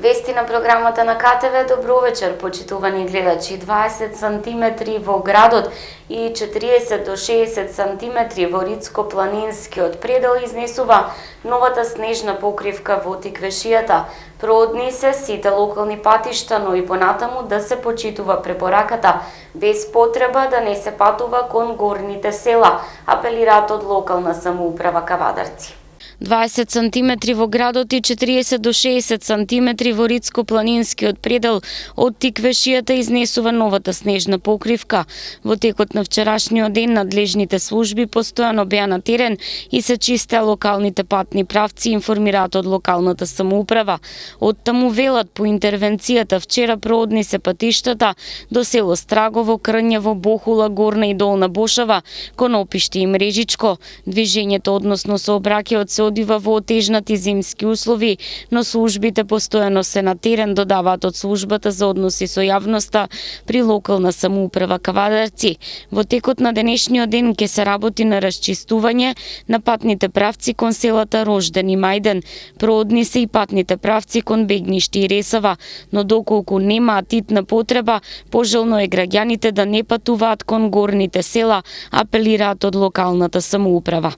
Вести на програмата на КТВ. Добро вечер, почитувани гледачи. 20 сантиметри во градот и 40 до 60 сантиметри во Рицко-планинскиот предел изнесува новата снежна покривка во Тиквешијата. Проодни се сите локални патишта, но и понатаму да се почитува препораката без потреба да не се патува кон горните села, апелираат од локална самоуправа Кавадарци. 20 сантиметри во градот и 40 до 60 сантиметри во Рицко-планинскиот предел од Тиквешијата изнесува новата снежна покривка. Во текот на вчерашниот ден надлежните служби постојано беа на терен и се чистеа локалните патни правци, информираат од локалната самоуправа. Од таму велат по интервенцијата вчера проодни се патиштата до село Страгово, Крњево, Бохула, Горна и Долна Бошава, кон Опишти и Мрежичко. Движењето односно сообраќајот се одива во отежнати зимски услови, но службите постојано се на терен, додаваат од службата за односи со јавноста при локална самоуправа Кавадарци. Во текот на денешниот ден ќе се работи на расчистување на патните правци кон селата Рожден и Мајден. Проодни се и патните правци кон Бегништи и Ресава, но доколку немаат итна потреба, пожелно е граѓаните да не патуваат кон горните села, апелираат од локалната самоуправа.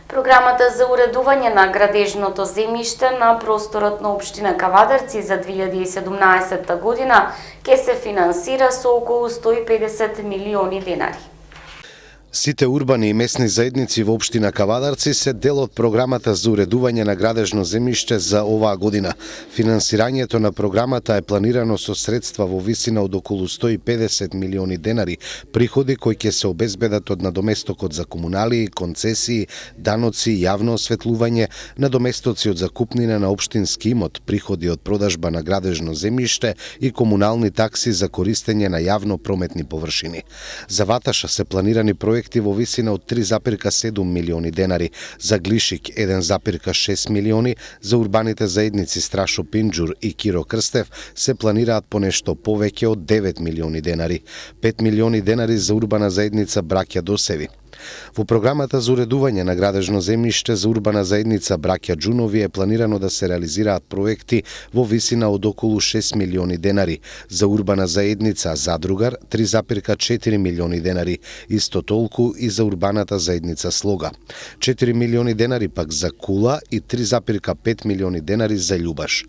Програмата за уредување на градежното земјиште на просторот на општина Кавадарци за 2017 година ќе се финансира со околу 150 милиони денари. Сите урбани и месни заедници во општина Кавадарци се дел од програмата за уредување на градежно земјиште за оваа година. Финансирањето на програмата е планирано со средства во висина од околу 150 милиони денари, приходи кои ќе се обезбедат од надоместокот за комуналии, концесии, даноци, јавно осветлување, надоместоци од закупнина на општински имот, приходи од продажба на градежно земјиште и комунални такси за користење на јавно прометни површини. За Ваташа се планирани проекти во висина од 3,7 милиони денари, за Глишик 1,6 милиони, за урбаните заедници Страшо Пинџур и Киро Крстев се планираат по нешто повеќе од 9 милиони денари, 5 милиони денари за урбана заедница Браќа Досеви. Во програмата за уредување на градежно земјиште за урбана заедница Браќа Џунови е планирано да се реализираат проекти во висина од околу 6 милиони денари, за урбана заедница Задругар 3,4 милиони денари, исто толку и за урбаната заедница Слога. 4 милиони денари пак за Кула и 3,5 милиони денари за Љубаш.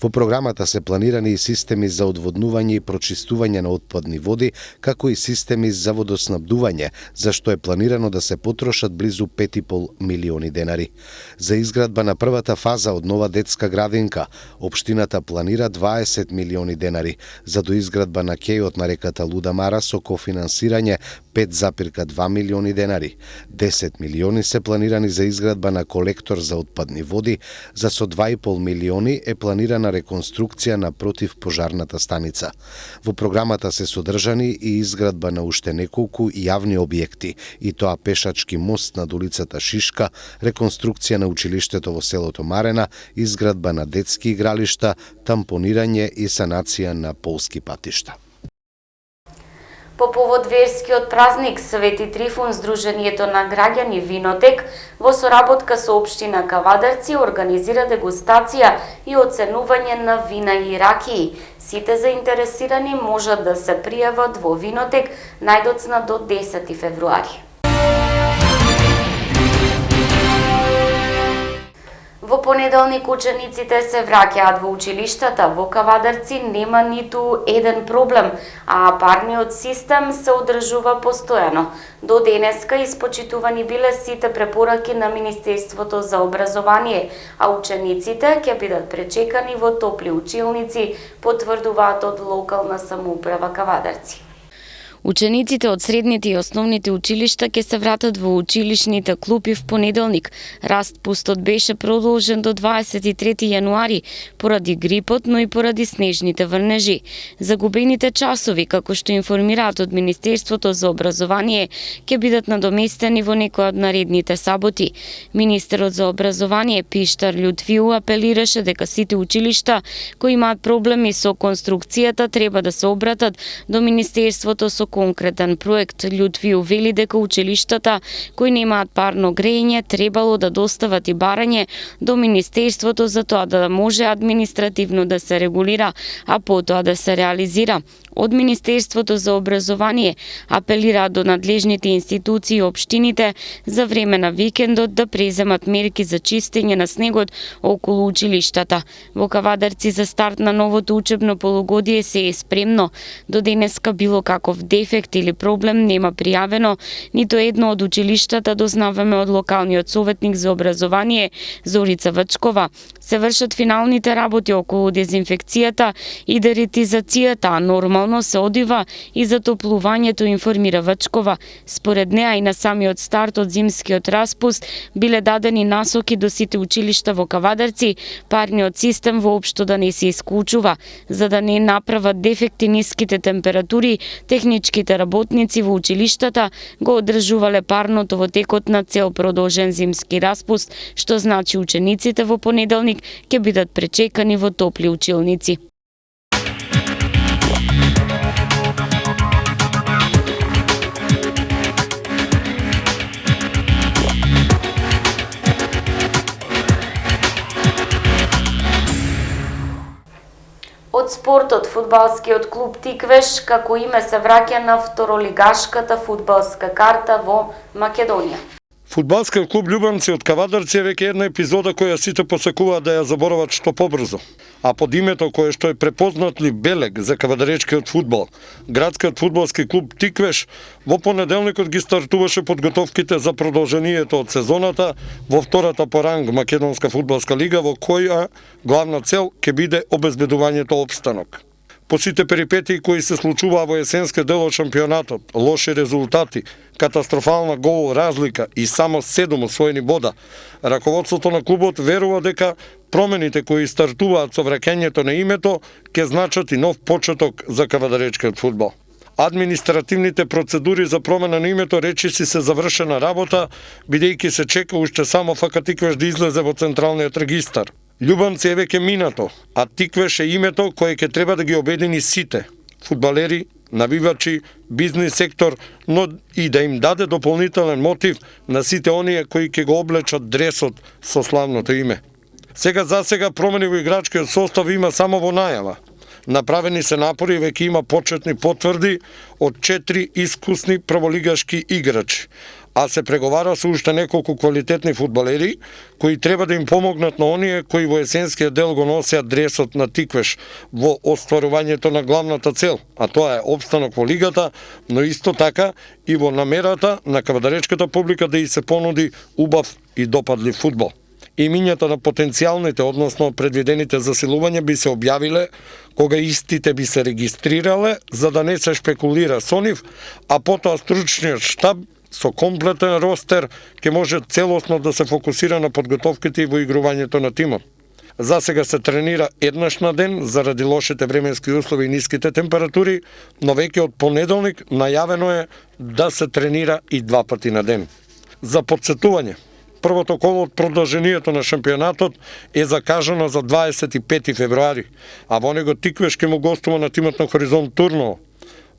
Во програмата се планирани и системи за одводнување и прочистување на отпадни води, како и системи за водоснабдување, за што е планирано да се потрошат близу 5,5 милиони денари. За изградба на првата фаза од нова детска градинка, општината планира 20 милиони денари, за доизградба на кејот на реката Луда Мара со кофинансирање 5,2 милиони денари. 10 милиони се планирани за изградба на колектор за отпадни води, за со 2,5 милиони е планирана реконструкција на противпожарната станица. Во програмата се содржани и изградба на уште неколку јавни објекти, и тоа пешачки мост над улицата Шишка, реконструкција на училиштето во селото Марена, изградба на детски игралишта, тампонирање и санација на полски патишта. По повод верскиот празник Свети Трифун, Сдруженијето на граѓани Винотек во соработка со општина Кавадарци организира дегустација и оценување на вина и ракии. Сите заинтересирани можат да се пријават во Винотек најдоцна до 10 февруари. Во понеделник учениците се враќаат во училиштата. Во Кавадарци нема ниту еден проблем, а парниот систем се одржува постојано. До денеска испочитувани биле сите препораки на Министерството за образование, а учениците ќе бидат пречекани во топли училници, потврдуваат од локална самоуправа Кавадарци. Учениците од средните и основните училишта ќе се вратат во училишните клупи в понеделник. Распустот беше продолжен до 23 јануари поради грипот, но и поради снежните врнежи. Загубените часови, како што информираат од Министерството за образование, ќе бидат надоместени во некој од наредните саботи. Министерот за образование Пиштар Љутвиу апелираше дека сите училишта кои имаат проблеми со конструкцијата треба да се обратат до Министерството со конкретен проект. Љутвију вели дека училиштата кои немаат парно грејење требало да достават и барање до Министерството за тоа да може административно да се регулира, а потоа да се реализира. Од Министерството за образование апелираат до надлежните институции и општините за време на викендот да преземат мерки за чистење на снегот околу училиштата. Во Кавадарци за старт на новото учебно полугодие се е спремно. До денеска било каков дефект или проблем нема пријавено, нито едно од училиштата, дознаваме од локалниот советник за образование Зорица Вачкова. Се вршат финалните работи околу дезинфекцијата и деретизацијата, а нормално се одива и затоплувањето, информира Вачкова. Според неа и на самиот старт од зимскиот распуст биле дадени насоки до сите училишта во Кавадарци, парниот систем воопшто да не се исклучува. За да не направат дефекти ниските температури, техничките работници во училиштата го одржувале парното во текот на цел продолжен зимски распуст, што значи учениците во понеделник ќе бидат пречекани во топли училници. Од спортот, фудбалскиот клуб Тиквеш како име се враќа на второлигашката фудбалска карта во Македонија. Фудбалскиот клуб Љубанци од Кавадарци е веќе една епизода која сите посекуваат да ја заборават што побрзо. А под името кое што е препознатлив белег за кавадаречкиот фудбал, градскиот фудбалски клуб Тиквеш во понеделникот ги стартуваше подготовките за продолжението од сезоната во втората по ранг Македонска фудбалска лига, во која главна цел ќе биде обезбедувањето опстанок. По сите перипетии кои се случуваа во есенскиот дел од шампионатот, лоши резултати, катастрофална гол разлика и само 7 освоени бода, раководството на клубот верува дека промените кои стартуваат со враќањето на името ќе значат и нов почеток за кавадаречкиот фудбал. Административните процедури за промена на името речиси се завршена работа, бидејќи се чека уште само ФК Тиквеш да излезе во централниот регистар. Љубанци е веќе минато, а Тиквеш е името кое ќе треба да ги обедини сите – фудбалери, навивачи, бизнис сектор, но и да им даде дополнителен мотив на сите оние кои ќе го облечат дресот со славното име. Сега промени во играчкиот состав има само во најава. Направени се напори и веќе има почетни потврди од 4 искусни прволигашки играчи, а се преговара со уште неколку квалитетни фудбалери кои треба да им помогнат на оние кои во есенскиот дел го носеат дресот на Тиквеш во остварувањето на главната цел, а тоа е опстанок во лигата, но исто така и во намерата на кавадаречката публика да и се понуди убав и допадлив фудбал. Имињата на потенцијалните, односно предвидените засилувања би се објавиле кога истите би се регистрирале за да не се шпекулира со нив, а потоа стручниот штаб со комплетен ростер ќе може целосно да се фокусира на подготовките и во игрувањето на тимот. За сега се тренира еднаш на ден заради лошите временски услови и ниските температури, но веќе од понеделник најавено е да се тренира и 2 пати на ден. За подсетување, првото коло од продолжението на шампионатот е закажано за 25 февруари, а во него Тиквеш ќе му гостува на тимот на Хоризонт Турново.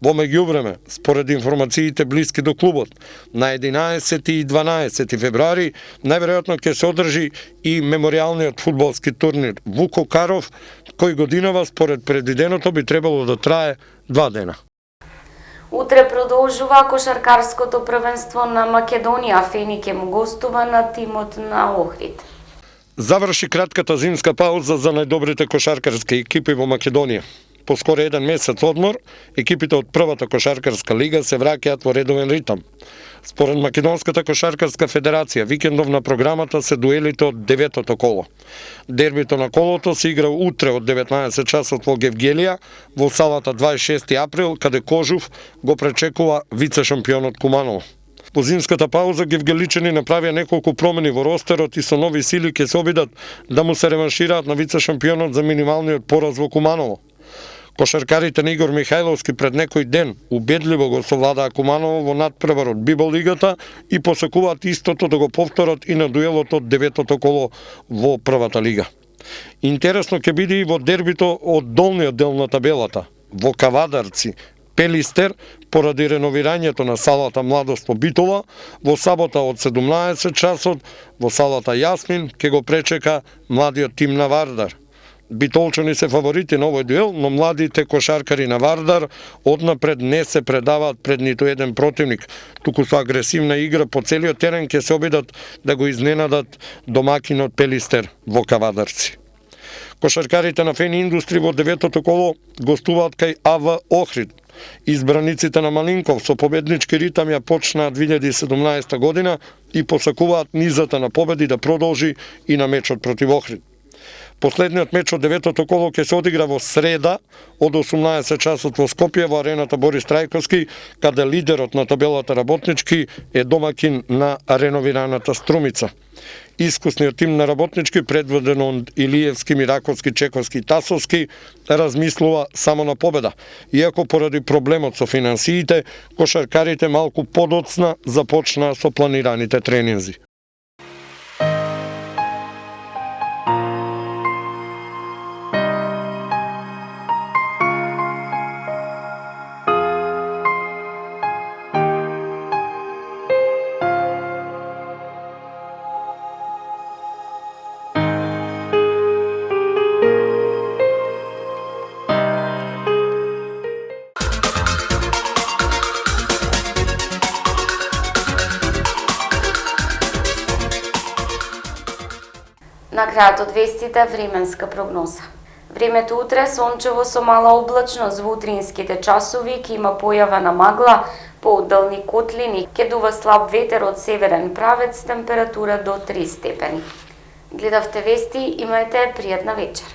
Во меѓувреме, според информациите блиски до клубот, на 11 и 12 февруари најверојатно ќе се одржи и меморијалниот фудбалски турнир Вуко Каров, кој годинава според предвиденото би требало да трае 2 дена. Утре продолжува кошаркарското првенство на Македонија. Фени ќе му гостува на тимот на Охрид. Заврши кратката зимска пауза за најдобрите кошаркарски екипи во Македонија. По скоро 1 месец одмор, екипите од првата кошаркарска лига се враќаат во редовен ритам. Според Македонската кошаркарска федерација, викендовна програмата се дуелите од 9-то коло. Дербито на колото се игра утре од 19 часот во Гевгелија, во салата 26 април, каде Кожув го пречекува вице-шампионот Куманово. По зимската пауза гевгеличани направија неколку промени во ростерот и со нови сили ќе се обидат да му се реваншираат на вице-шампионот за минималниот пораз во Куманово. Кошаркарите на Игор Михајловски пред некој ден убедливо го совладаа Куманово во надпревар од Бибол лигата и посекуваат истото да го повторат и на дуелот од 9-то коло во првата лига. Интересно ќе биде и во дербито од долниот дел на табелата. Во Кавадарци Пелистер поради реновирањето на салата Младост во Битола во сабота од 17 часот во салата Јасмин ќе го пречека младиот тим на Вардар. Битолчани се фаворити на овој дуел, но младите кошаркари на Вардар однапред не се предаваат пред ниту еден противник, туку со агресивна игра по целиот терен ќе се обидат да го изненадат домакинот Пелистер во Кавадарци. Кошаркарите на Фени Индустри во деветото коло гостуваат кај АВ Охрид. Избраниците на Малинков со победнички ритам ја почнаа 2017 година и посакуваат низата на победи да продолжи и на мечот против Охрид. Последниот меч од деветото коло ќе се одигра во среда од 18 часот во Скопје во арената Борис Трајковски, каде лидерот на табелата Работнички е домакин на реновираната Струмица. Искусниот тим на Работнички, предводен од Илиевски, Мираковски, Чековски и Тасовски, размислува само на победа. Иако поради проблемот со финансиите, кошаркарите малку подоцна започнаа со планираните тренинзи. На крајот од вестите временска прогноза. Времето утре сончево со мала облачност во утринските часови, ќе има појава на магла, по одделни котлини, ќе дува слаб ветер од северен правец, температура до 3 степени. Гледавте вести, имајте пријатна вечер.